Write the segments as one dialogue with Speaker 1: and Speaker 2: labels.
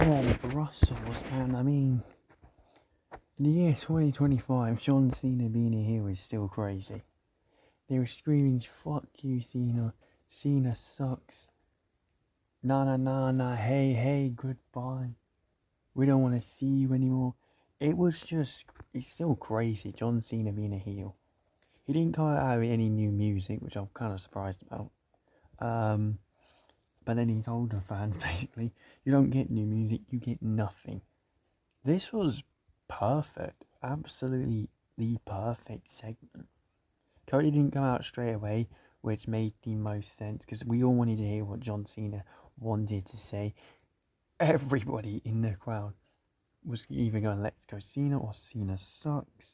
Speaker 1: come on, Brussels, man. I mean, in the year 2025, John Cena being a hero is still crazy. They were screaming, "Fuck you, Cena. Cena sucks. Na na na na. Hey hey, goodbye. We don't want to see you anymore." It's still crazy. John Cena being a heel. He didn't come out with any new music, which I'm kind of surprised about. Um, but then he told the fans basically, "You don't get new music, you get nothing." This was perfect. Absolutely the perfect segment. Cody didn't come out straight away, which made the most sense because we all wanted to hear what John Cena wanted to say. Everybody in the crowd was either going, "Let's go Cena" or "Cena sucks."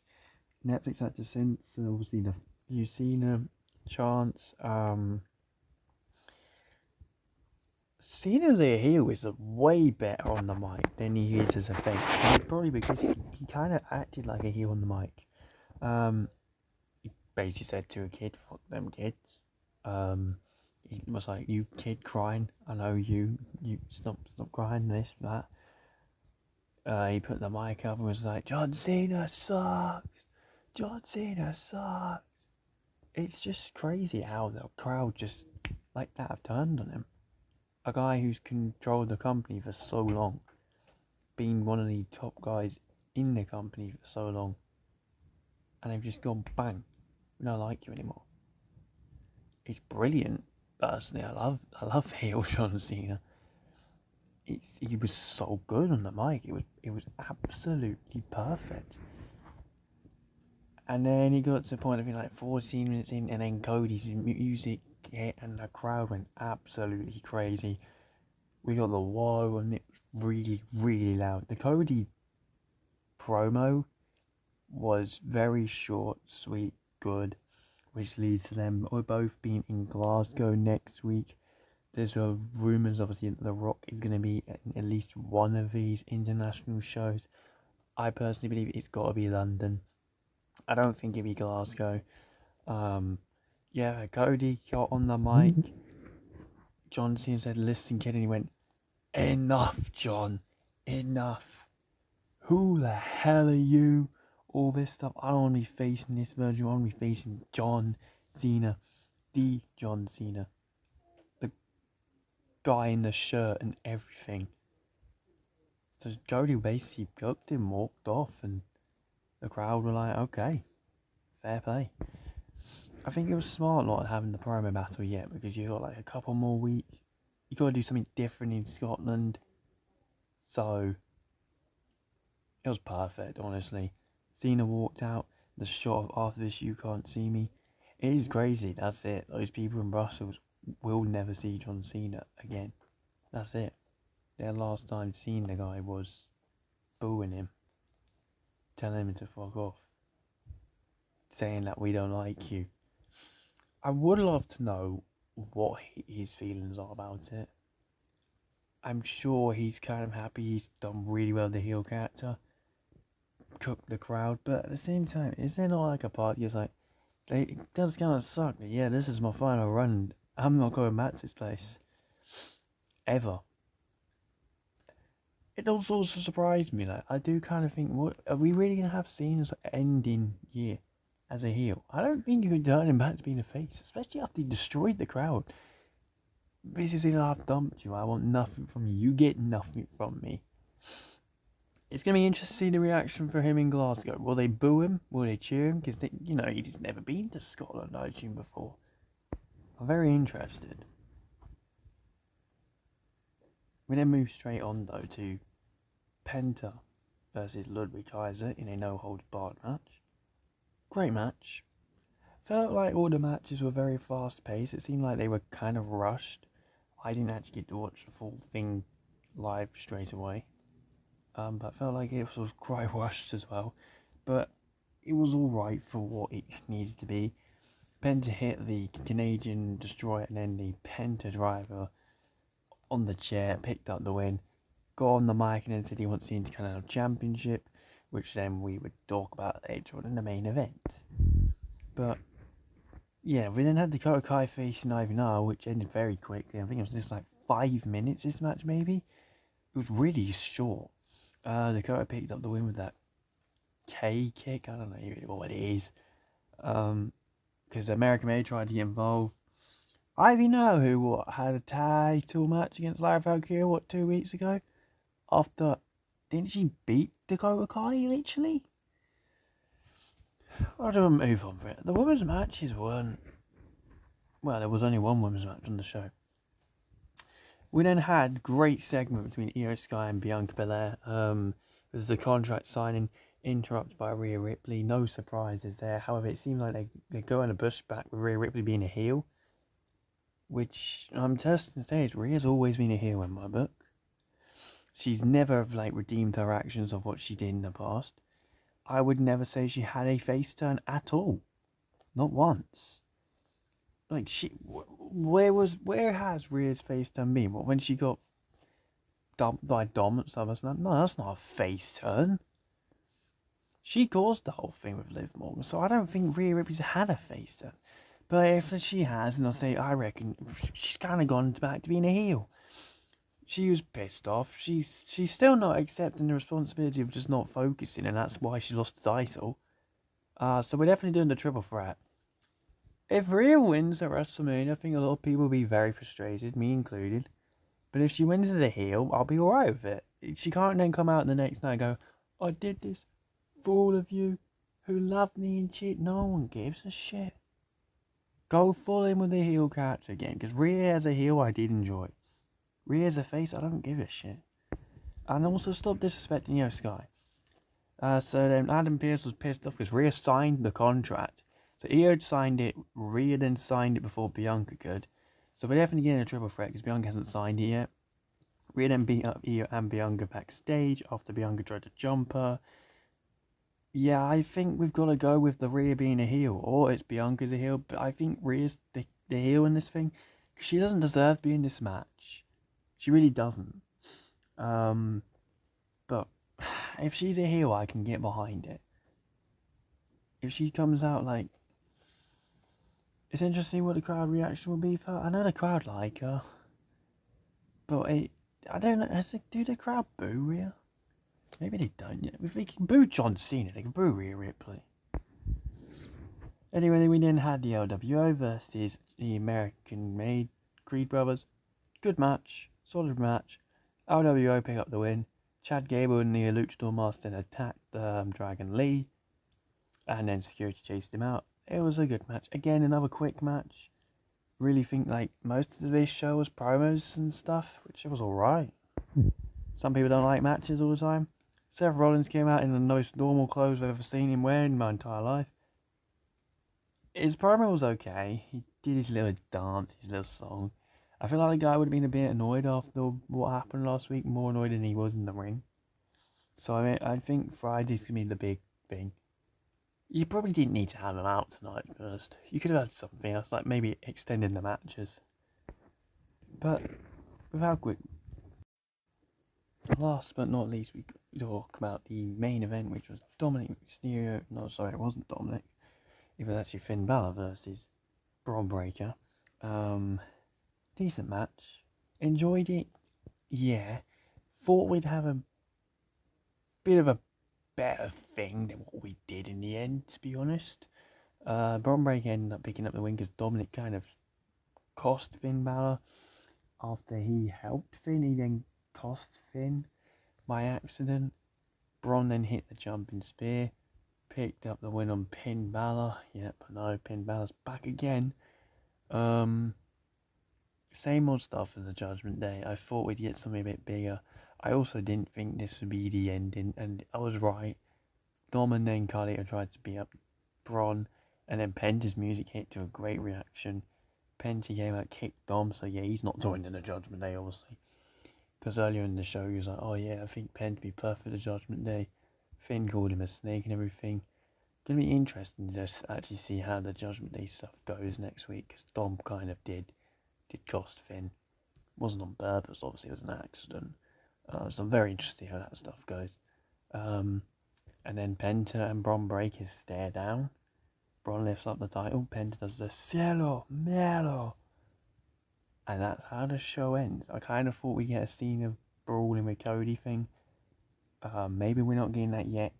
Speaker 1: Netflix had to censor obviously the few Cena chants. Cena's a heel is way better on the mic than he is as a face. And it's probably because he kind of acted like a heel on the mic. He basically said to a kid, "Fuck them kids." He was like, "You kid crying, I know you stop crying, this, that." He put the mic up and was like, "John Cena sucks! John Cena sucks!" It's just crazy how the crowd just like that have turned on him. A guy who's controlled the company for so long, being one of the top guys in the company for so long, and they've just gone bang, we don't like you anymore. It's brilliant. Personally, I love heel John Cena. He was so good on the mic. It was absolutely perfect. And then he got to the point of being like 14 minutes in, and then Cody's music hit, and the crowd went absolutely crazy. We got the whoa, and it was really, really loud. The Cody promo was very short, sweet, good, which leads to them both being in Glasgow next week. There's rumours, obviously, that The Rock is going to be at least one of these international shows. I personally believe it's got to be London. I don't think it'll be Glasgow. Yeah, Cody got on the mic. John Cena said, "Listen, kid," and he went, "Enough, John, enough. Who the hell are you? All this stuff. I don't want to be facing this version. I want to be facing John Cena, the John Cena, the guy in the shirt and everything." So Cody basically cooked him, walked off, and the crowd were like, "Okay, fair play." I think it was smart not having the promo battle yet because you got like a couple more weeks. You got to do something different in Scotland. So it was perfect, honestly. Cena walked out. The shot of "After this, you can't see me." It is crazy. That's it. Those people in Brussels will never see John Cena again. That's it. Their last time seeing the guy was booing him, telling him to fuck off, saying that we don't like you. I would love to know what his feelings are about it. I'm sure he's kind of happy he's done really well the heel character, cooked the crowd, but at the same time, is there not like a part that's like, it does kind of suck, but yeah, this is my final run. I'm not going back to this place. Ever. It also surprised me, like, I do kind of think, what, are we really going to have Cena's ending year as a heel? I don't think you can turn him back to being a face, especially after he destroyed the crowd. This is it, I've dumped you. I want nothing from you. You get nothing from me. It's going to be interesting to see the reaction for him in Glasgow. Will they boo him? Will they cheer him? Because, he's never been to Scotland, I assume, before. I'm very interested. We then move straight on, though, to Penta versus Ludwig Kaiser in a no-holds-barred match. Great match. Felt like all the matches were very fast-paced. It seemed like they were kind of rushed. I didn't actually get to watch the full thing live straight away. But I felt like it was quite rushed as well. But it was alright for what it needed to be. Penta hit the Canadian Destroyer and then the Penta Driver on the chair, picked up the win, got on the mic and then said he wants the Intercontinental Championship, which then we would talk about later on in the main event. But yeah, we then had Dakota Kai facing Ivan R, which ended very quickly. I think it was just like 5 minutes, this match maybe. It was really short. Dakota picked up the win with that K kick. I don't know really what it is. Because American May tried to get involved. I even know who had a title match against Lara Valkyria 2 weeks ago. After, didn't she beat Dakota Kai literally? I don't move on for it. The women's matches weren't. Well, there was only one women's match on the show. We then had great segment between Io Sky and Bianca Belair. There's the contract signing interrupted by Rhea Ripley. No surprises there. However, it seems like they go in a bush back with Rhea Ripley being a heel, which I'm testing to say is Rhea's always been a heel in my book. She's never redeemed her actions of what she did in the past. I would never say she had a face turn at all, not once. Where has Rhea's face turn been? What, when she got dumped by Dom at SummerSlam? No, that's not a face turn. She caused the whole thing with Liv Morgan, so I don't think Rhea Ripley's had a face turn. But if she has, then I'll say I reckon she's kind of gone back to being a heel. She was pissed off. She's still not accepting the responsibility of just not focusing, and that's why she lost the title. So we're definitely doing the triple threat. If Rhea wins at WrestleMania, I think a lot of people will be very frustrated, me included. But if she wins as a heel, I'll be alright with it. She can't then come out the next night and go, I did this for all of you who love me and shit. No one gives a shit. Go full in with the heel character again, because Rhea as a heel I did enjoy. Rhea as a face, I don't give a shit. And also stop disrespecting Io Sky. So then Adam Pearce was pissed off because Rhea signed the contract. So Io signed it, Rhea then signed it before Bianca could. So we're definitely getting a triple threat because Bianca hasn't signed it yet. Rhea then beat up Io and Bianca backstage after Bianca tried to jump her. Yeah, I think we've got to go with the Rhea being a heel, or it's Bianca's a heel, but I think Rhea's the heel in this thing because she doesn't deserve to be in this match. She really doesn't. But if she's a heel, I can get behind it. If she comes out it's interesting what the crowd reaction will be for her. I know the crowd like her, but I don't know. Do the crowd boo Rhea? Maybe they don't yet. If they can boo John Cena, they can boo Rhea Ripley. Anyway, we then had the LWO versus the American-made Creed Brothers. Good match, solid match. LWO pick up the win. Chad Gable and the Luchador Master attacked Dragon Lee, and then security chased him out. It was a good match. Again, another quick match. Really think most of this show was promos and stuff, which was alright. Some people don't like matches all the time. Seth Rollins came out in the most normal clothes I've ever seen him wearing in my entire life. His promo was okay. He did his little dance, his little song. I feel like the guy would have been a bit annoyed after what happened last week, more annoyed than he was in the ring. So I think Friday's gonna be the big thing. You probably didn't need to have them out tonight first. You could have had something else, like maybe extending the matches. But without quick, last but not least, we talk about the main event, which was Dominic Mysterio. No, sorry, it wasn't Dominic. It was actually Finn Balor versus Braun Breaker. Decent match. Enjoyed it. Yeah. Thought we'd have a bit of a better thing than what we did in the end, to be honest. Braun Breaker ended up picking up the win because Dominic kind of cost Finn Balor. After he helped Finn, he then cost Finn by accident. Braun then hit the jumping spear, picked up the win on Finn Balor. Yep, I know, Finn Balor's back again. Same old stuff as the Judgment Day. I thought we'd get something a bit bigger. I also didn't think this would be the ending, and I was right. Dom and then Carlito tried to beat up Braun, and then Penta's music hit to a great reaction. Penta came out, kicked Dom, so yeah, he's not joining the Judgment Day, obviously. Because earlier in the show, he was like, oh yeah, I think Penta would be perfect for the Judgment Day. Finn called him a snake and everything. Gonna be interesting to actually see how the Judgment Day stuff goes next week, because Dom kind of did cost Finn. Wasn't on purpose, obviously, it was an accident. So I'm very interested to see how that stuff goes. And then Penta and Braun Breaker stare down. Braun lifts up the title. Penta does the Cielo Melo. And that's how the show ends. I kind of thought we'd get a scene of brawling with Cody thing. Maybe we're not getting that yet.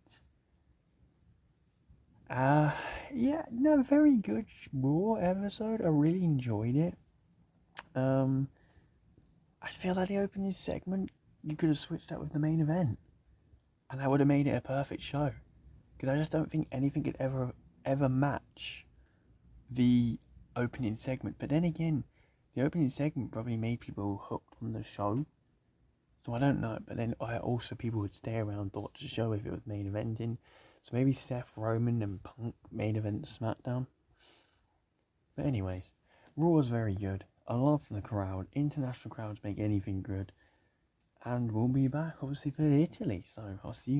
Speaker 1: Yeah, no, very good Raw episode. I really enjoyed it. I feel like the opening segment you could have switched that with the main event, and that would have made it a perfect show. Because I just don't think anything could ever match the opening segment. But then again, the opening segment probably made people hooked on the show. So I don't know. But then also people would stay around to watch the show if it was main eventing. So maybe Seth Roman and Punk main event SmackDown. But anyways, Raw was very good. I love the crowd. International crowds make anything good. And we'll be back obviously for Italy. So I'll see you.